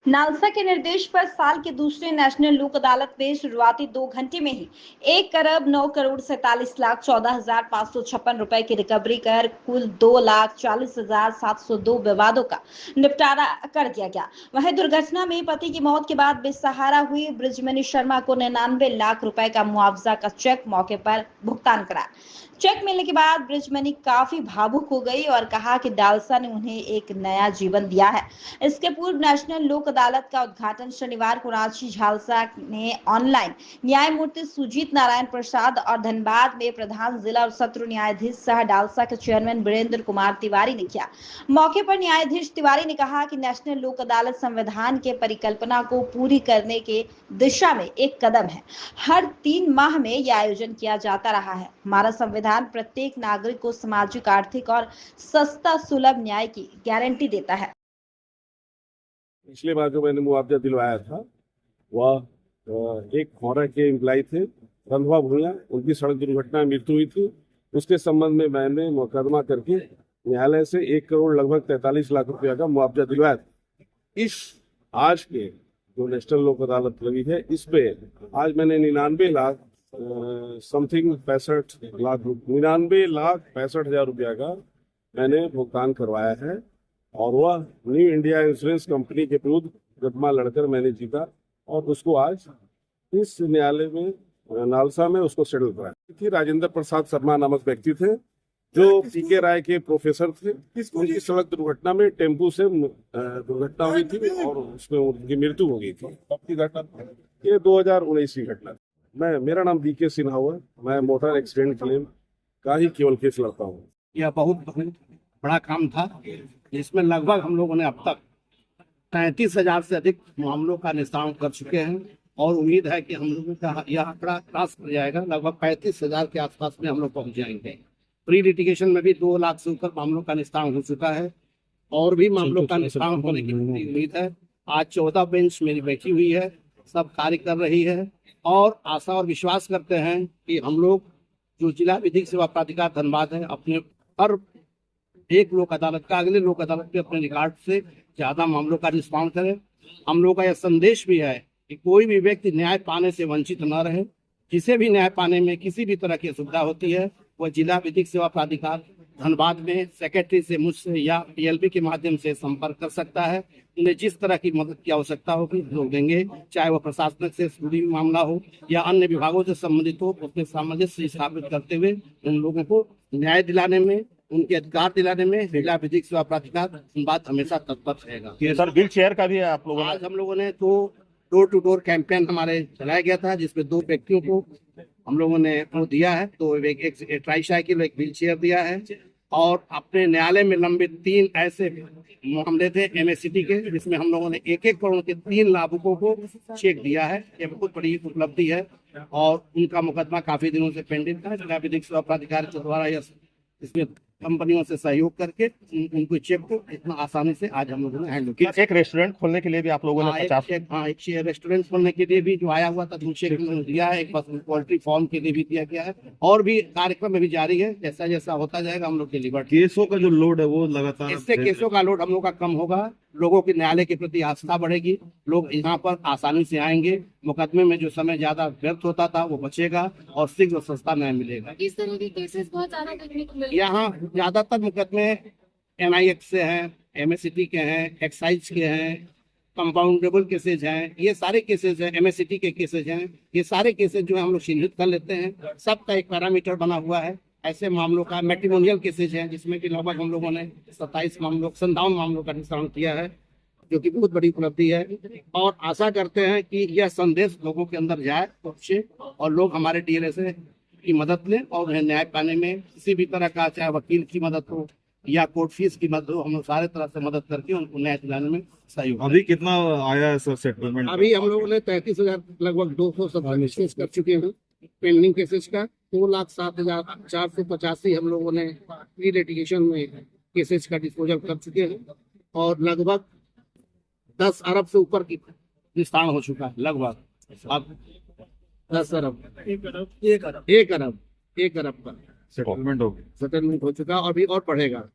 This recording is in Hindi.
नालसा के निर्देश पर साल के दूसरे नेशनल लोक अदालत में शुरुआती 2 घंटे में ही 1,09,47,14,556 रुपए की रिकवरी कर कुल 2,40,702 विवादों का निपटारा कर दिया गया। वहीं दुर्घटना में पति की मौत के बाद बेसहारा हुई ब्रिजमणि शर्मा को 99 लाख रुपए का मुआवजा का चेक मौके पर भुगतान करा। चेक मिलने के बाद ब्रिजमणि काफी भावुक हो गई और कहा कि डालसा ने उन्हें एक नया जीवन दिया है। इसके पूर्व नेशनल लोक अदालत का उद्घाटन शनिवार को रांची झालसा ने ऑनलाइन न्यायमूर्ति सुजीत नारायण प्रसाद और धनबाद में प्रधान जिला और सत्र न्यायाधीश सह डालसा के चेयरमैन वीरेंद्र कुमार तिवारी ने किया। मौके पर न्यायाधीश तिवारी ने कहा कि नेशनल लोक अदालत संविधान के परिकल्पना को पूरी करने के दिशा में एक कदम है। हर 3 माह में यह आयोजन किया जाता रहा है। हमारा संविधान प्रत्येक नागरिक को सामाजिक, आर्थिक और सस्ता सुलभ न्याय की गारंटी देता है। पिछली बार जो मैंने मुआवजा दिलवाया था वह एक खौरा के एम्प्लाई थे रंधवा भूया, उनकी सड़क दुर्घटना में मृत्यु हुई थी। उसके संबंध में मैंने मुकदमा करके न्यायालय से 1 करोड़ लगभग 43 लाख रुपया का मुआवजा दिलवाया था। इस आज के जो नेशनल लोक अदालत लगी है इस पे आज मैंने 99 लाख समथिंग 99,65,हजार रुपया का मैंने भुगतान करवाया है और वह न्यू इंडिया इंश्योरेंस कंपनी के विरुद्ध मुकदमा लड़कर मैंने जीता और उसको आज इस न्यायालय में नालसा में उसको सेटल कराया। राजेंद्र प्रसाद शर्मा नामक व्यक्ति थे जो पीके राय के प्रोफेसर थे। उनकी सड़क दुर्घटना में टेम्पू से दुर्घटना हुई थी और उसमें उनकी मृत्यु हो गई थी। कब की घटना? ये 2019 की घटना। मेरा नाम बीके सिन्हा हुआ। मैं मोटर एक्सीडेंट क्लेम का ही केवल केस लड़ता हूँ। यह बहुत बड़ा काम था जिसमें लगभग हम लोगों ने अब तक 33,000 से अधिक मामलों का निस्तारण कर चुके हैं और उम्मीद है कि हम लोगों का यह आंकड़ा क्रॉस कर जाएगा। लगभग 35,000 के आसपास में हम लोग पहुंच जाएंगे। प्री लिटिगेशन में भी 2 लाख से ऊपर मामलों का निस्तारण हो चुका है और भी मामलों का निस्तारण होने की उम्मीद है। आज 14 बेंच मेरी बैठी हुई है, सब कार्य कर रही है और आशा और विश्वास करते हैं कि हम लोग जो जिला विधिक सेवा प्राधिकार धनबाद है अपने हर एक लोक अदालत का अगले लोक अदालत में अपने रिकॉर्ड से ज्यादा मामलों का निष्पादन करें। हम लोग का यह संदेश भी है कि कोई भी व्यक्ति न्याय पाने से वंचित न रहे। जिसे भी न्याय पाने में किसी भी तरह की असुविधा होती है वह जिला विधिक सेवा प्राधिकार धनबाद में सेक्रेटरी से मुझसे या पीएलबी के माध्यम से संपर्क कर सकता है। उन्हें जिस तरह की मदद की आवश्यकता होगी लोग देंगे, चाहे वह प्रशासनिक से जुड़ी हुई मामला हो या अन्य विभागों से संबंधित हो। उसमें सामंजस्य स्थापित करते हुए उन लोगों को न्याय दिलाने में, उनके अधिकार दिलाने में जिला विधिक सेवा प्राधिकार धनबाद हमेशा तत्पर रहेगा। सर, व्हील चेयर का भी आप लोगों आज हम लोगों ने तो डोर टू डोर कैंपेन हमारे चलाया गया था जिसमें 2 व्यक्तियों को हम लोगों ने वो दिया है। तो एक ट्राईसाइकिल, एक व्हील चेयर दिया है और अपने न्यायालय में लंबित 3 ऐसे मामले थे एमएससीटी के जिसमें हम लोगों ने 1-1 करोड़ के 3 लाभुकों को चेक दिया है। ये बहुत बड़ी उपलब्धि है और उनका मुकदमा काफी दिनों से पेंडिंग था। जिला विधिक सेवा प्राधिकार के द्वारा इसमें कंपनियों से सहयोग करके उनको चेक को इतना आसानी से आज हम लोगों ने हैंडल किया। एक रेस्टोरेंट खोलने के लिए भी आप लोगों ने 50 एक रेस्टोरेंट खोलने के लिए भी जो आया हुआ था चेक दिया है। एक पोल्ट्री फार्म के लिए भी दिया गया है और भी कार्यक्रम अभी जारी है। जैसा जैसा होता जाएगा हम लोग डिलीवर। केसों का जो लोड है वो लगातार, इससे केसों का लोड हम लोग का कम होगा, लोगों की न्यायालय के प्रति आस्था बढ़ेगी, लोग यहाँ पर आसानी से आएंगे। मुकदमे में जो समय ज्यादा व्यर्थ होता था वो बचेगा और शीघ्र सस्ता न्याय मिलेगा। इस तरह के केसेस बहुत ज्यादा देखने को मिले। यहाँ ज्यादातर मुकदमे एनआईएक्स से हैं, एमएससीटी के हैं, एक्साइज के हैं, कंपाउंडेबल केसेज हैं। ये सारे केसेज हैं, एमएससीटी के केसेज हैं। ये सारे केसेज जो है हम लोग चिन्हित कर लेते हैं। सबका एक पैरामीटर बना हुआ है। ऐसे मामलों का मैट्रिमोनियल केसेज हैं जिसमें कि लगभग हम लोगों ने 57 मामलों का निस्तारण किया है, जो कि बहुत बड़ी उपलब्धि है। और आशा करते हैं कि यह संदेश लोगों के अंदर जाए पहुंचे और लोग हमारे डीएलएसए की मदद लें और उन्हें न्याय पाने में किसी भी तरह का, चाहे वकील की मदद हो या कोर्ट फीस की मदद हो, हम लोग सारे तरह से मदद करके उनको न्याय दिलाने में सहयोग। अभी कितना आया है सर सेटलमेंट? अभी हम लोगों ने 33,000 लगभग 270 केस कर चुके हैं। पेंडिंग केसेस का 2,07,485 हम लोगों ने प्री लिटिगेशन में केसेस का डिस्पोजल कर चुके हैं और लगभग 10 अरब से ऊपर की निस्तारण हो चुका है। लगभग अब 10 अरब 1 अरब का सेटलमेंट हो गया। सेटलमेंट हो चुका और भी और बढ़ेगा।